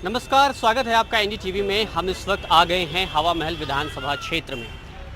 नमस्कार, स्वागत है आपका एनडीटीवी में। हम इस वक्त आ गए हैं हवा महल विधानसभा क्षेत्र में।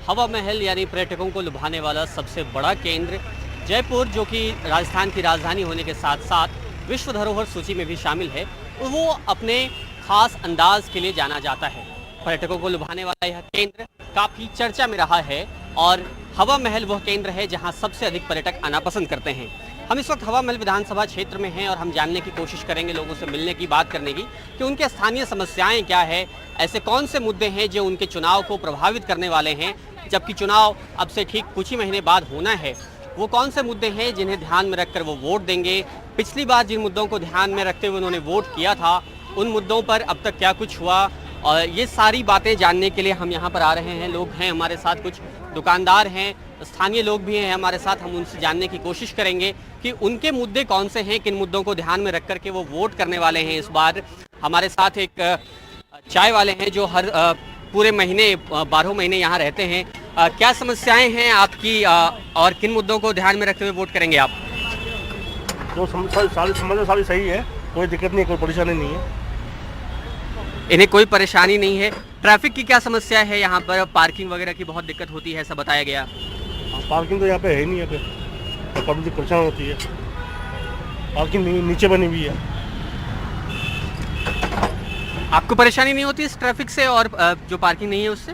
हवा महल यानी पर्यटकों को लुभाने वाला सबसे बड़ा केंद्र जयपुर, जो कि राजस्थान की राजधानी होने के साथ साथ विश्व धरोहर सूची में भी शामिल है, वो अपने खास अंदाज के लिए जाना जाता है। पर्यटकों को लुभाने वाला यह केंद्र काफ़ी चर्चा में रहा है और हवा महल वह केंद्र है जहाँ सबसे अधिक पर्यटक आना पसंद करते हैं। हम इस वक्त हवा महल विधानसभा क्षेत्र में हैं और हम जानने की कोशिश करेंगे, लोगों से मिलने की, बात करने की कि उनके स्थानीय समस्याएं क्या है, ऐसे कौन से मुद्दे हैं जो उनके चुनाव को प्रभावित करने वाले हैं, जबकि चुनाव अब से ठीक कुछ ही महीने बाद होना है। वो कौन से मुद्दे हैं जिन्हें ध्यान में रखकर वो वोट देंगे। पिछली बार जिन मुद्दों को ध्यान में रखते हुए उन्होंने वोट किया था, उन मुद्दों पर अब तक क्या कुछ हुआ, और ये सारी बातें जानने के लिए हम यहाँ पर आ रहे हैं। लोग हैं हमारे साथ, कुछ दुकानदार हैं, स्थानीय लोग भी हैं हमारे साथ। हम उनसे जानने की कोशिश करेंगे कि उनके मुद्दे कौन से हैं, किन मुद्दों को ध्यान में रख कर के वो वोट करने वाले हैं इस बार। हमारे साथ एक चाय वाले हैं जो हर पूरे महीने 12 महीने यहाँ रहते हैं। क्या समस्याएं हैं आपकी और किन मुद्दों को ध्यान में रखते हुए वोट करेंगे आप? जो समस्या सारी सही है, कोई दिक्कत नहीं है, कोई परेशानी नहीं है। इन्हें कोई परेशानी नहीं है। ट्रैफिक की क्या समस्या है यहाँ पर? पार्किंग वगैरह की बहुत दिक्कत होती है, ऐसा बताया गया। पार्किंग तो यहाँ पे है ही नहीं है, तो पब्लिक परेशान होती है। पार्किंग नीचे बनी हुई है। आपको परेशानी नहीं होती इस ट्रैफिक से और जो पार्किंग नहीं है उससे?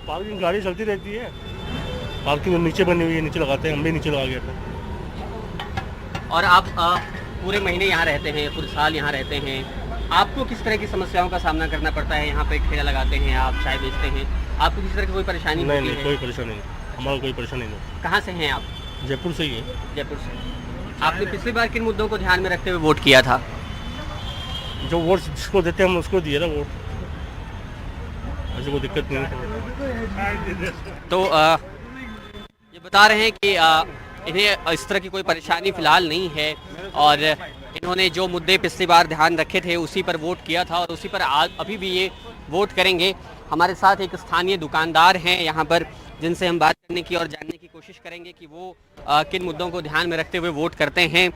पार्किंग गाड़ी चलती रहती है, पार्किंग नीचे बनी हुई है, नीचे लगाते हैं, हम भी नीचे लगा गए थे। और आप पूरे महीने यहाँ रहते हैं, पूरे साल यहाँ रहते हैं, आपको किस तरह की समस्याओं का सामना करना पड़ता है? यहाँ पे ठेला लगाते हैं, आप चाय बेचते हैं, आपको किस तरह की कोई परेशानी नहीं? होती नहीं, कोई परेशानी नहीं, हमारा कोई परेशानी नहीं। कहाँ से हैं आप? जयपुर से ही है। जयपुर से। आपने पिछली बार किन मुद्दों को ध्यान में रखते हुए वोट किया था? जो वोट जिसको देते हैं हम उसको दिए ना वोट, ऐसे कोई दिक्कत नहीं है। तो ये बता रहे हैं कि इन्हें इस तरह की कोई परेशानी फिलहाल नहीं है और इन्होंने जो मुद्दे पिछली बार ध्यान रखे थे उसी पर वोट किया था और उसी पर आज अभी भी ये वोट करेंगे। हमारे साथ एक स्थानीय दुकानदार हैं यहाँ पर, जिनसे हम बात करने की और जानने की कोशिश करेंगे कि वो किन मुद्दों को ध्यान में रखते हुए वोट करते हैं।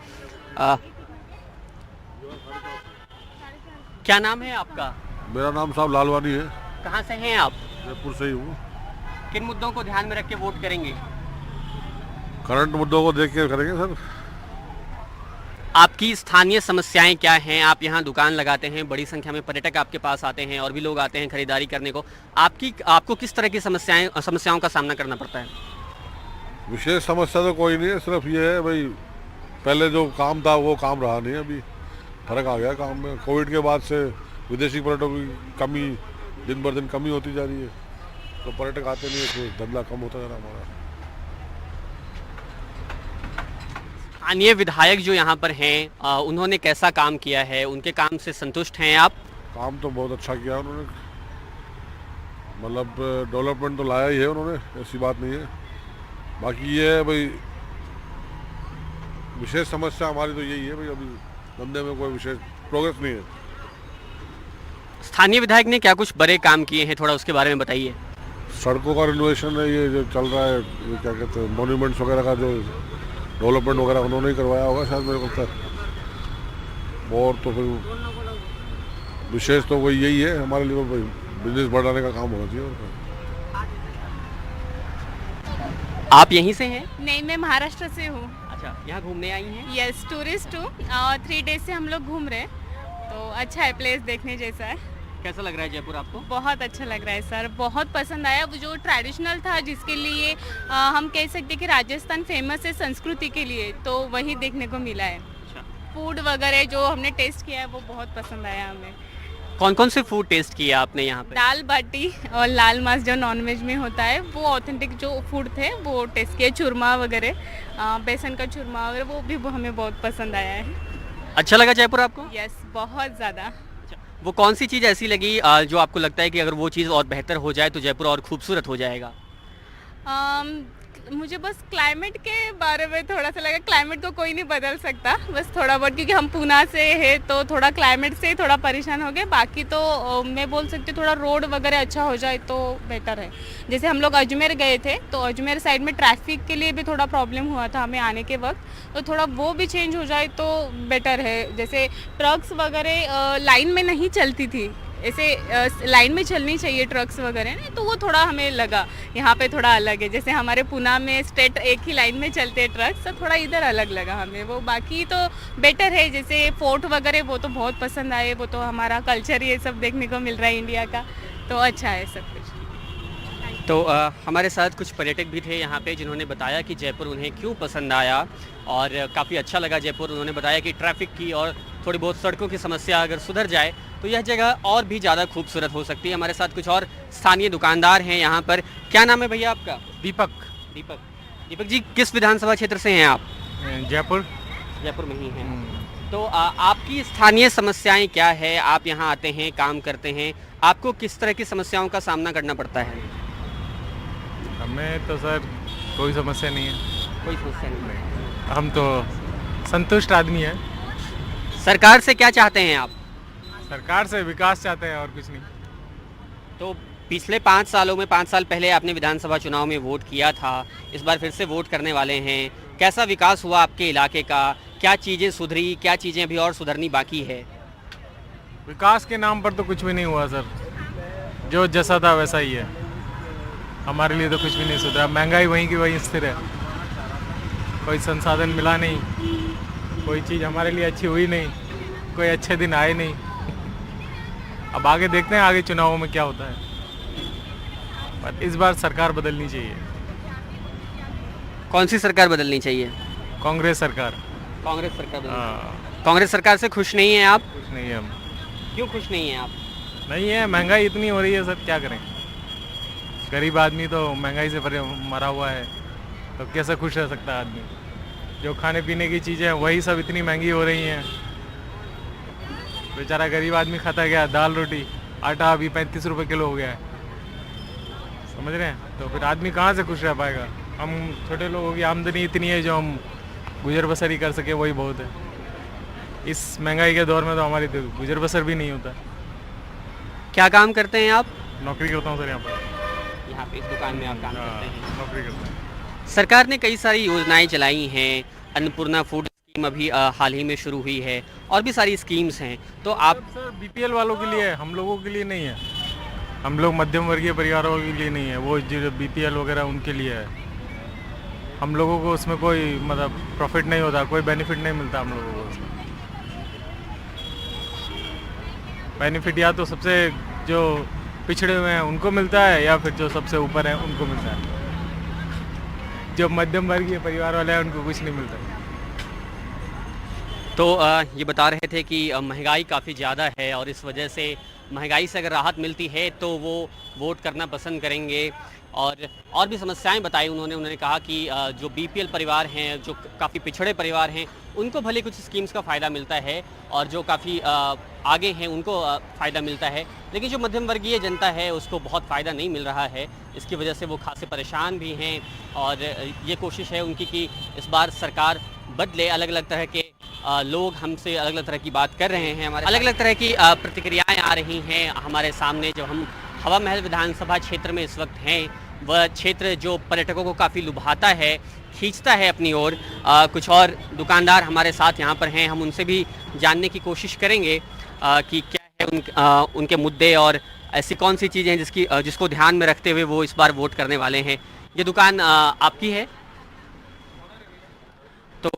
क्या नाम है आपका? मेरा नाम साहब लालवानी है। कहाँ से हैं आप? जयपुर से ही हूँ। किन मुद्दों को ध्यान में रख के वोट करेंगे? करंट मुद्दों को देख के करेंगे सर। आपकी स्थानीय समस्याएं क्या हैं? आप यहाँ दुकान लगाते हैं, बड़ी संख्या में पर्यटक आपके पास आते हैं और भी लोग आते हैं खरीदारी करने को। आपको किस तरह की समस्याओं का सामना करना पड़ता है? विशेष समस्या तो कोई नहीं है, सिर्फ ये है भाई, पहले जो काम था वो काम रहा नहीं, अभी फर्क आ गया काम में। कोविड के बाद से विदेशी पर्यटकों की कमी दिन बर दिन कमी होती जा रही है, तो पर्यटक आते नहीं है, तो धंधा कम होता जा रहा हमारा। स्थानीय विधायक जो यहाँ पर हैं, उन्होंने कैसा काम किया है? उनके काम से संतुष्ट हैं आप? काम तो बहुत अच्छा किया उन्होंने, मतलब डेवलपमेंट तो लाया ही है उन्होंने, ऐसी बात नहीं है। बाकी ये है भाई, विशेष समस्या हमारी तो यही है भाई, अभी धंधे में कोई विशेष प्रोग्रेस नहीं है। स्थानीय विधायक ने क्या कुछ बड़े काम किए हैं, थोड़ा उसके बारे में बताइए। सड़कों का रिनोवेशन है, ये जो चल रहा है, ये क्या कहते हैं, मॉन्यूमेंट्स वगैरह का जो डेवलपमेंट वगैरह उन्होंने ही करवाया होगा शायद, मेरे को लगता है। और तो फिर विशेष तो वही यही है हमारे लिए, भाई बिजनेस बढ़ाने का काम होना चाहिए। आप यहीं से हैं? नहीं, मैं महाराष्ट्र से हूँ। अच्छा, यहाँ घूमने आई हैं? यस, टूरिस्ट हूँ और 3 डेज से हम लोग घूम रहे हैं, तो अच्छा है, प्लेस देखने जैसा है। कैसा लग रहा है जयपुर आपको? बहुत अच्छा लग रहा है सर, बहुत पसंद आया। वो जो ट्रेडिशनल था, जिसके लिए हम कह सकते कि राजस्थान फेमस है संस्कृति के लिए, तो वही देखने को मिला है। अच्छा। फूड वगैरह जो हमने टेस्ट किया है वो बहुत पसंद आया हमें। कौन कौन से फूड टेस्ट किया आपने यहाँ पे? दाल बाटी और लाल मांस जो नॉनवेज में होता है, वो ऑथेंटिक जो फूड थे वो टेस्ट किए। चूरमा वगैरह, बेसन का चूरमा वगैरह, वो भी हमें बहुत पसंद आया है। अच्छा लगा जयपुर आपको? यस, बहुत ज़्यादा। वो कौन सी चीज़ ऐसी लगी जो आपको लगता है कि अगर वो चीज़ और बेहतर हो जाए तो जयपुर और खूबसूरत हो जाएगा? मुझे बस क्लाइमेट के बारे में थोड़ा सा लगा, क्लाइमेट को कोई नहीं बदल सकता, बस थोड़ा बहुत, क्योंकि हम पूना से है तो थोड़ा क्लाइमेट से थोड़ा परेशान हो गए। बाकी तो मैं बोल सकती हूँ थोड़ा रोड वगैरह अच्छा हो जाए तो बेटर है। जैसे हम लोग अजमेर गए थे तो अजमेर साइड में ट्रैफिक के लिए भी थोड़ा प्रॉब्लम हुआ था हमें आने के वक्त, तो थोड़ा वो भी चेंज हो जाए तो बेटर है। जैसे ट्रक्स वगैरह लाइन में नहीं चलती थी, ऐसे लाइन में चलनी चाहिए ट्रक्स वगैरह ने, तो वो थोड़ा हमें लगा यहाँ पे थोड़ा अलग है। जैसे हमारे पूना में स्ट्रेट एक ही लाइन में चलते हैं ट्रक्स, तो थोड़ा इधर अलग लगा हमें वो। बाकी तो बेटर है, जैसे फोर्ट वगैरह वो तो बहुत पसंद आए, वो तो हमारा कल्चर ये सब देखने को मिल रहा है इंडिया का, तो अच्छा है सब कुछ। तो हमारे साथ कुछ पर्यटक भी थे यहाँ पे जिन्होंने बताया कि जयपुर उन्हें क्यों पसंद आया और काफ़ी अच्छा लगा जयपुर। उन्होंने बताया कि ट्रैफिक की और थोड़ी बहुत सड़कों की समस्या अगर सुधर जाए तो यह जगह और भी ज़्यादा खूबसूरत हो सकती है। हमारे साथ कुछ और स्थानीय दुकानदार हैं यहाँ पर। क्या नाम है भैया आपका? दीपक। दीपक। दीपक जी, किस विधानसभा क्षेत्र से हैं आप? जयपुर। जयपुर में ही हैं। तो आपकी स्थानीय समस्याएं क्या है? आप यहाँ आते हैं, काम करते हैं, आपको किस तरह की समस्याओं का सामना करना पड़ता है? हमें तो सर कोई समस्या नहीं है। कोई समस्या नहीं। हम तो संतुष्ट आदमी हैं। सरकार से क्या चाहते हैं आप? सरकार से विकास चाहते हैं और कुछ नहीं। तो पिछले 5 सालों में, 5 साल पहले आपने विधानसभा चुनाव में वोट किया था, इस बार फिर से वोट करने वाले हैं। कैसा विकास हुआ आपके इलाके का? क्या चीज़ें सुधरी, क्या चीज़ें अभी और सुधरनी बाकी है? विकास के नाम पर तो कुछ भी नहीं हुआ सर, जो जैसा था वैसा ही है। हमारे लिए तो कुछ भी नहीं सुधरा, महंगाई वहीं की वहीं स्थिर है, कोई संसाधन मिला नहीं, कोई चीज़ हमारे लिए अच्छी हुई नहीं, कोई अच्छे दिन आए नहीं। अब आगे देखते हैं आगे चुनावों में क्या होता है, पर इस बार सरकार बदलनी चाहिए। कौन सी सरकार बदलनी चाहिए? कांग्रेस सरकार। कांग्रेस सरकार बदलनी चाहिए। हाँ, कांग्रेस सरकार से खुश नहीं हैं आप? कुछ नहीं है हम। क्यों खुश नहीं हैं आप? नहीं है, महंगाई इतनी हो रही है सर, क्या करें। गरीब आदमी तो महंगाई से मरा हुआ है, तो कैसे खुश रह सकता है आदमी। जो खाने पीने की चीज़ें हैं वही सब इतनी महंगी हो रही हैं, बेचारा गरीब आदमी खाता गया दाल रोटी, आटा अभी 35 रुपये किलो हो गया है, समझ रहे हैं। तो फिर आदमी कहाँ से खुश रह पाएगा। हम छोटे लोगों की आमदनी इतनी है जो हम गुजर बसर ही कर सके, वही बहुत है। इस महंगाई के दौर में तो हमारी तो गुजर बसर भी नहीं होता। क्या काम करते हैं आप? नौकरी करता हूँ सर यहाँ पर। यहाँ पे इस दुकान में आप काम करते हैं? नौकरी करता हूँ। सरकार ने कई सारी योजनाएं चलाई हैं, अन्नपूर्णा फूड स्कीम अभी हाल ही में शुरू हुई है, और भी सारी स्कीम्स हैं। तो आप सर बीपीएल वालों के लिए है, हम लोगों के लिए नहीं है। हम लोग मध्यम वर्गीय परिवारों के लिए नहीं है, वो जो बीपीएल वगैरह उनके लिए है। हम लोगों को उसमें कोई मतलब प्रॉफिट नहीं होता, कोई बेनिफिट नहीं मिलता हम लोगों को उसमें। बेनिफिट या तो सबसे जो पिछड़े हुए हैं उनको मिलता है, या फिर जो सबसे ऊपर है उनको मिलता है। जो मध्यम वर्गीय परिवार वाले हैं उनको कुछ नहीं मिलता। तो ये बता रहे थे कि महंगाई काफ़ी ज़्यादा है और इस वजह से महंगाई से अगर राहत मिलती है तो वो वोट करना पसंद करेंगे। और भी समस्याएं बताई उन्होंने कहा कि जो बीपीएल परिवार हैं, जो काफ़ी पिछड़े परिवार हैं, उनको भले कुछ स्कीम्स का फ़ायदा मिलता है और जो काफ़ी आगे हैं उनको फ़ायदा मिलता है, लेकिन जो मध्यम वर्गीय जनता है उसको बहुत फ़ायदा नहीं मिल रहा है। इसकी वजह से वो खासे परेशान भी हैं और ये कोशिश है उनकी कि इस बार सरकार बदले। अलग अलग तरह के लोग हमसे अलग अलग तरह की बात कर रहे हैं, हमारे अलग अलग तरह की प्रतिक्रियाएं आ रही हैं हमारे सामने। जो हम हवा महल विधानसभा क्षेत्र में इस वक्त हैं, वह क्षेत्र जो पर्यटकों को काफ़ी लुभाता है, खींचता है अपनी ओर। कुछ और दुकानदार हमारे साथ यहाँ पर हैं, हम उनसे भी जानने की कोशिश करेंगे कि क्या है उनके मुद्दे और ऐसी कौन सी चीज़ें हैं जिसको ध्यान में रखते हुए वो इस बार वोट करने वाले हैं। ये दुकान आपकी है? तो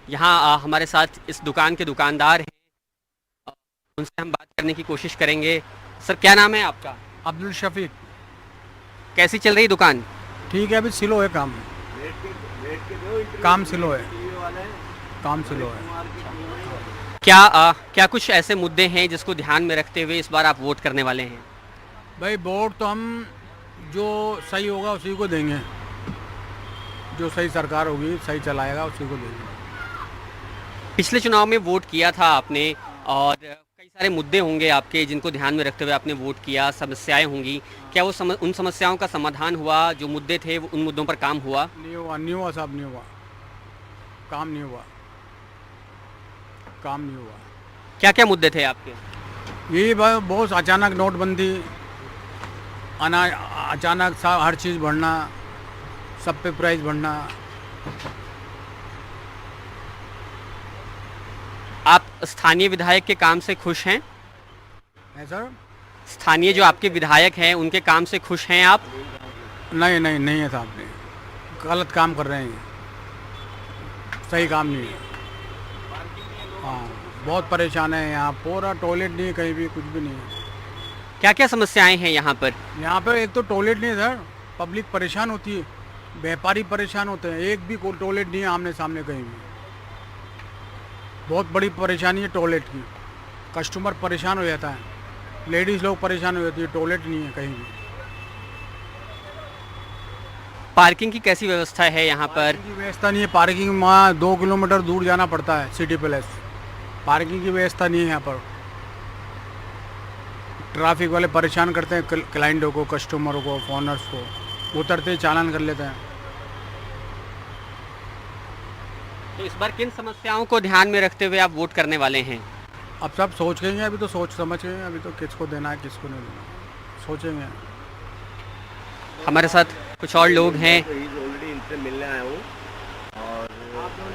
यहाँ हमारे साथ इस दुकान के दुकानदार हैं, उनसे हम बात करने की कोशिश करेंगे। सर, क्या नाम है आपका? अब्दुल शफीक। कैसी चल रही दुकान? ठीक है, अभी स्लो है काम। काम स्लो है, काम स्लो है। क्या कुछ ऐसे मुद्दे हैं जिसको ध्यान में रखते हुए इस बार आप वोट करने वाले हैं? भाई वोट तो हम जो सही होगा उसी को देंगे, जो सही सरकार होगी, सही चलाएगा उसी को देंगे। पिछले चुनाव में वोट किया था आपने और कई सारे मुद्दे होंगे आपके जिनको ध्यान में रखते हुए आपने वोट किया, समस्याएं होंगी, क्या वो उन समस्याओं का समाधान हुआ? जो मुद्दे थे उन मुद्दों पर काम हुआ? नहीं हुआ साहब, नहीं हुआ, काम नहीं हुआ, काम नहीं हुआ। क्या क्या मुद्दे थे आपके? यही बहुत अचानक नोटबंदी, अचानक हर चीज़ बढ़ना, सब पे प्राइस बढ़ना। आप स्थानीय विधायक के काम से खुश हैं? है सर? स्थानीय जो आपके विधायक हैं उनके काम से खुश हैं आप? नहीं है साहब, नहीं, गलत काम कर रहे हैं, सही काम नहीं है। हाँ, बहुत परेशान है यहाँ, पूरा टॉयलेट नहीं है, कहीं भी कुछ भी नहीं है। क्या क्या समस्याएं हैं यहाँ पर? यहाँ पे एक तो टॉयलेट नहीं है सर, पब्लिक परेशान होती है, व्यापारी परेशान होते हैं, एक भी टॉयलेट नहीं है आमने सामने कहीं भी। बहुत बड़ी परेशानी है टॉयलेट की, कस्टमर परेशान हो जाता है, लेडीज़ लोग परेशान हो जाती है, टॉयलेट नहीं है कहीं भी। पार्किंग की कैसी व्यवस्था है यहाँ पर? पार्किंग की व्यवस्था नहीं है, पार्किंग वहाँ 2 किलोमीटर दूर जाना पड़ता है सिटी पैलेस, पार्किंग की व्यवस्था नहीं है यहाँ पर। ट्रैफिक वाले परेशान करते हैं क्लाइंटों को, कस्टमरों को, फोनर्स को, उतरते ही चालान कर लेते हैं। तो इस बार किन समस्याओं को ध्यान में रखते हुए आप वोट करने वाले हैं? अब सब सोच गए हैं, अभी तो सोच समझ गए हैं, अभी तो किसको देना है किसको नहीं देना, सोचेंगे। हमारे साथ कुछ और लोग हैं ऑलरेडी इनसे मिलने आया हूँ। और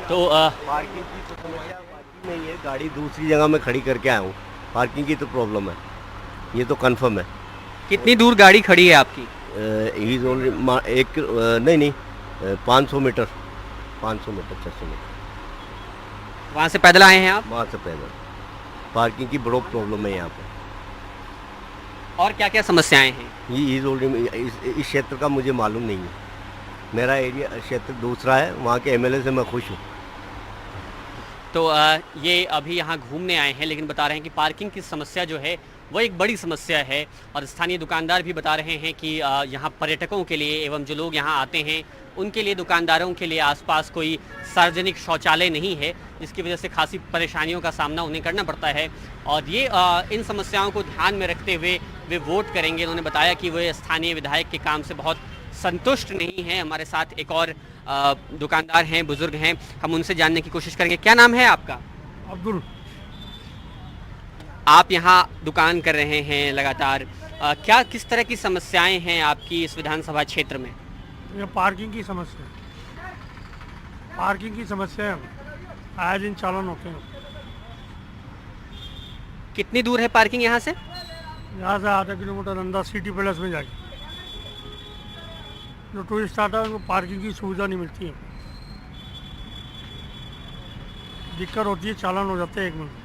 तो पार्किंग की तो समस्या पार्किंग नहीं है, गाड़ी दूसरी जगह में खड़ी करके आया हूँ, पार्किंग की तो प्रॉब्लम है, ये तो कंफर्म है। कितनी दूर गाड़ी खड़ी है आपकी? इज ऑलरेडी नहीं 500 मीटर 600 मीटर वहाँ से पैदल आए हैं आप? वहाँ से पैदल। पार्किंग की बड़ी प्रॉब्लम है यहाँ पे। और क्या क्या समस्याएं हैं? ये इज ऑलरेडी इस क्षेत्र का मुझे मालूम नहीं है, मेरा एरिया क्षेत्र दूसरा है, वहाँ के एमएलए से मैं खुश हूँ। तो ये अभी यहाँ घूमने आए हैं, लेकिन बता रहे हैं कि पार्किंग की समस्या जो है वो एक बड़ी समस्या है। और स्थानीय दुकानदार भी बता रहे हैं कि यहाँ पर्यटकों के लिए एवं जो लोग यहाँ आते हैं उनके लिए, दुकानदारों के लिए आसपास कोई सार्वजनिक शौचालय नहीं है, जिसकी वजह से खासी परेशानियों का सामना उन्हें करना पड़ता है। और ये इन समस्याओं को ध्यान में रखते हुए वे वोट करेंगे। उन्होंने बताया कि वे स्थानीय विधायक के काम से बहुत संतुष्ट नहीं हैं। हमारे साथ एक और दुकानदार हैं, बुजुर्ग हैं, हम उनसे जानने की कोशिश करेंगे। क्या नाम है आपका? अब्दुल। आप यहाँ दुकान कर रहे हैं लगातार, क्या किस तरह की समस्याएं हैं आपकी इस विधानसभा क्षेत्र में? ये पार्किंग की समस्या, पार्किंग की समस्या है, आए दिन चालान होते हैं। कितनी दूर है पार्किंग यहाँ से? यहाँ से आधा किलोमीटर अंदर सिटी पैलेस में जाके जो टूरिस्ट आता है उनको पार्किंग की सुविधा नहीं मिलती है, दिक्कत होती है, चालान हो जाते हैं 1 मिनट।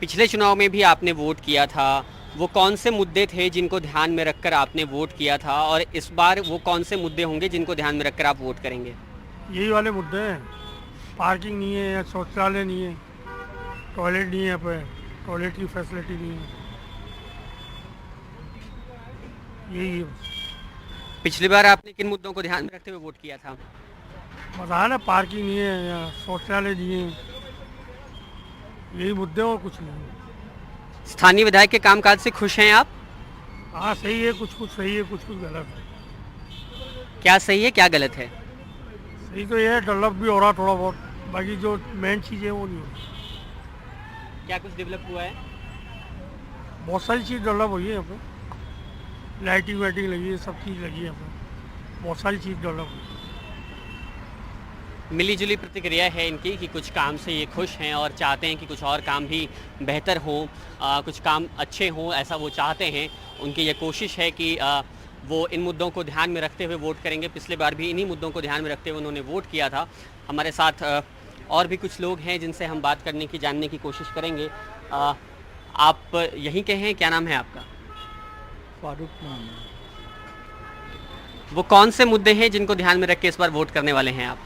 पिछले चुनाव में भी आपने वोट किया था, वो कौन से मुद्दे थे जिनको ध्यान में रखकर आपने वोट किया था, और इस बार वो कौन से मुद्दे होंगे जिनको ध्यान में रखकर आप वोट करेंगे? यही वाले मुद्दे हैं, पार्किंग नहीं है, शौचालय नहीं है, टॉयलेट नहीं है, यहाँ पे टॉयलेट की फैसिलिटी नहीं है, यही है। पिछली बार आपने किन मुद्दों को ध्यान में रखते हुए वोट किया था? बताया ना, पार्किंग नहीं है, या शौचालय नहीं है, यही मुद्दे और कुछ नहीं। स्थानीय विधायक के कामकाज से खुश हैं आप? हाँ सही है, कुछ कुछ सही है, कुछ कुछ गलत है। क्या सही है क्या गलत है? सही तो ये है, डेवलप भी हो रहा थोड़ा बहुत, बाकी जो मेन चीज़ है वो नहीं हो रही। क्या कुछ डेवलप हुआ है? बहुत सारी चीज़ डेवलप हुई है यहाँ पे, लाइटिंग वाइटिंग लगी है, सब चीज़ लगी है यहाँ पे, बहुत सारी चीज़ डेवलप हुई। मिली जुली प्रतिक्रिया है इनकी कि कुछ काम से ये खुश हैं और चाहते हैं कि कुछ और काम भी बेहतर हों, कुछ काम अच्छे हों, ऐसा वो चाहते हैं। उनकी ये कोशिश है कि वो इन मुद्दों को ध्यान में रखते हुए वोट करेंगे। पिछले बार भी इन्हीं मुद्दों को ध्यान में रखते हुए उन्होंने वोट किया था। हमारे साथ और भी कुछ लोग हैं जिनसे हम बात करने की, जानने की कोशिश करेंगे। आप यहीं के हैं? क्या नाम है आपका? फारूक नाम है। वो कौन से मुद्दे हैं जिनको ध्यान में रख के इस बार वोट करने वाले हैं आप?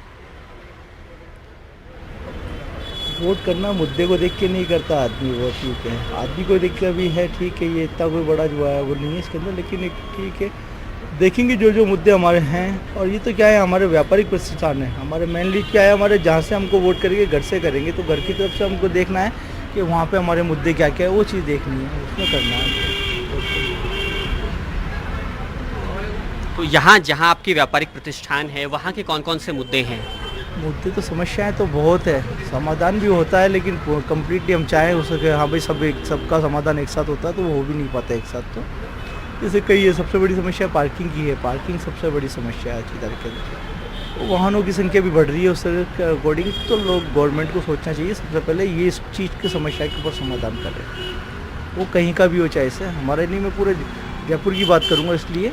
वोट करना मुद्दे को देख के नहीं करता आदमी, वो ठीक है, आदमी को देख के भी है ठीक है, ये इतना कोई बड़ा जो है वो नहीं है इसके अंदर, लेकिन एक ठीक है, देखेंगे जो जो मुद्दे हमारे हैं। और ये तो क्या है, हमारे व्यापारिक प्रतिष्ठान है, हमारे मेनली क्या है, हमारे जहाँ से हमको वोट करेंगे घर से करेंगे, तो घर की तरफ से हमको देखना है कि वहाँ पे हमारे मुद्दे क्या क्या है, वो चीज़ देखनी है, उसमें करना है। तो यहाँ जहाँ आपकी व्यापारिक प्रतिष्ठान है वहाँ के कौन कौन से मुद्दे हैं? मुद्दे तो समस्याएं तो बहुत है, समाधान भी होता है, लेकिन कम्प्लीटली हम चाहें उसके हाँ भाई सबका समाधान एक साथ होता है तो वो हो भी नहीं पाता एक साथ। तो जैसे कई है, सबसे बड़ी समस्या पार्किंग की है, पार्किंग सबसे बड़ी समस्या है आज की तारीख के अंदर। वाहनों की संख्या भी बढ़ रही है, उसके अकॉर्डिंग तो लोग गवर्नमेंट को सोचना चाहिए सबसे पहले ये इस चीज़ की समस्या के ऊपर समाधान करें, वो कहीं का भी हो, चाहे से हमारे नहीं, मैं पूरे जयपुर की बात करूँगा इसलिए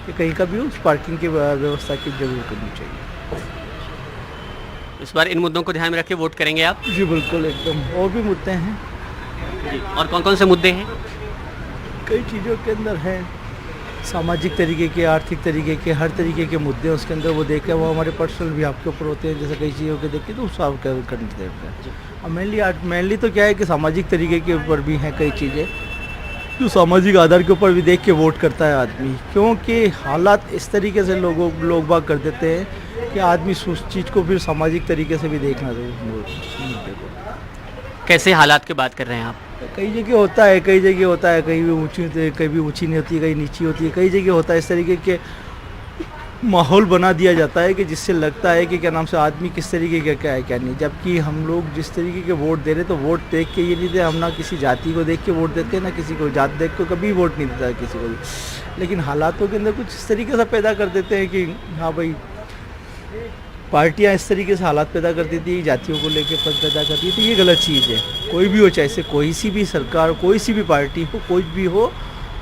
कि कहीं का भी हो, उस पार्किंग की व्यवस्था की जरूर करनी चाहिए। इस बार इन मुद्दों को ध्यान में रख के वोट करेंगे आप? जी बिल्कुल, एकदम। और भी मुद्दे हैं जी, और कौन कौन से मुद्दे हैं? कई चीज़ों के अंदर हैं, सामाजिक तरीके के, आर्थिक तरीके के, हर तरीके के मुद्दे उसके अंदर वो देखें, वो हमारे पर्सनल भी आपके ऊपर होते हैं, जैसे कई चीज़ों के देखें तो उसको आप करने देते हैं। और मेनली तो क्या है कि सामाजिक तरीके के ऊपर भी हैं कई चीज़ें जो सामाजिक आधार के ऊपर भी देख के वोट करता है आदमी, क्योंकि हालात इस तरीके से लोग बाग कर देते हैं कि आदमी उस चीज़ को फिर सामाजिक तरीके से भी देखना मुद्दे को। कैसे हालात की बात कर रहे हैं आप? कई जगह होता है, कहीं भी ऊंची होती है, कहीं भी ऊंची नहीं होती, कहीं नीची होती है, कई जगह होता है इस तरीके के माहौल बना दिया जाता है कि जिससे लगता है कि क्या नाम से आदमी किस तरीके का क्या है क्या नहीं, जबकि हम लोग जिस तरीके के वोट दे रहे तो वोट देख के ये नहीं दे, हम ना किसी जाति को देख के वोट देते हैं, ना किसी को जात देख के कभी वोट नहीं देता किसी को भी, लेकिन हालातों के अंदर कुछ इस तरीके से पैदा कर देते हैं कि हाँ भाई पार्टियां इस तरीके से हालात पैदा कर देती है, जातियों को लेके पद पैदा करती है, तो ये गलत चीज़ है। कोई भी हो, चाहे से कोई सी भी सरकार, कोई सी भी पार्टी हो, कोई भी हो,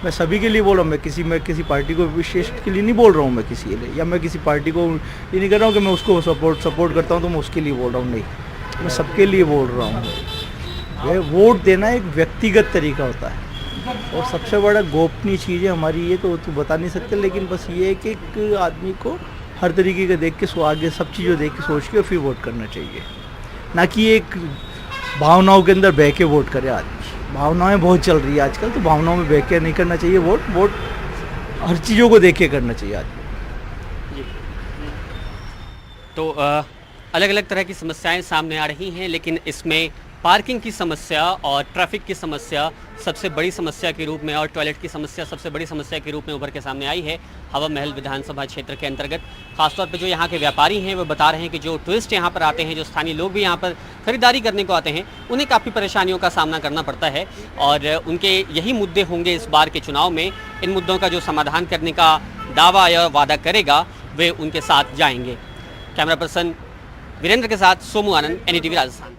मैं सभी के लिए बोल रहा हूँ, मैं किसी पार्टी को विशेष के लिए नहीं बोल रहा हूँ, मैं किसी के लिए, या मैं किसी पार्टी को ये नहीं कर रहा हूँ कि मैं उसको सपोर्ट करता हूँ तो मैं उसके लिए बोल रहा हूँ, नहीं, मैं सबके लिए बोल रहा हूँ। वोट देना एक व्यक्तिगत तरीका होता है और सबसे बड़ा गोपनीय चीज़ है हमारी, ये तो बता नहीं सकते, लेकिन बस ये है कि एक आदमी को हर तरीके का देख के आगे सब चीज़ों देख के सोच के और फिर वोट करना चाहिए, ना कि एक भावनाओं के अंदर बह के वोट करे आदमी। भावनाएं बहुत चल रही है आजकल, तो भावनाओं में बह के नहीं करना चाहिए वोट हर चीज़ों को देख के करना चाहिए आदमी। तो अलग अलग तरह की समस्याएं सामने आ रही हैं, लेकिन इसमें पार्किंग की समस्या और ट्रैफिक की समस्या सबसे बड़ी समस्या के रूप में और टॉयलेट की समस्या सबसे बड़ी समस्या के रूप में उभर के सामने आई है हवा महल विधानसभा क्षेत्र के अंतर्गत। खासतौर पर जो यहाँ के व्यापारी हैं वो बता रहे हैं कि जो टूरिस्ट यहाँ पर आते हैं, जो स्थानीय लोग भी यहाँ पर खरीदारी करने को आते हैं, उन्हें काफ़ी परेशानियों का सामना करना पड़ता है और उनके यही मुद्दे होंगे इस बार के चुनाव में। इन मुद्दों का जो समाधान करने का दावा या वादा करेगा वे उनके साथ जाएंगे। कैमरा पर्सन वीरेंद्र के साथ सोमू आनंद, NDTV राजस्थान।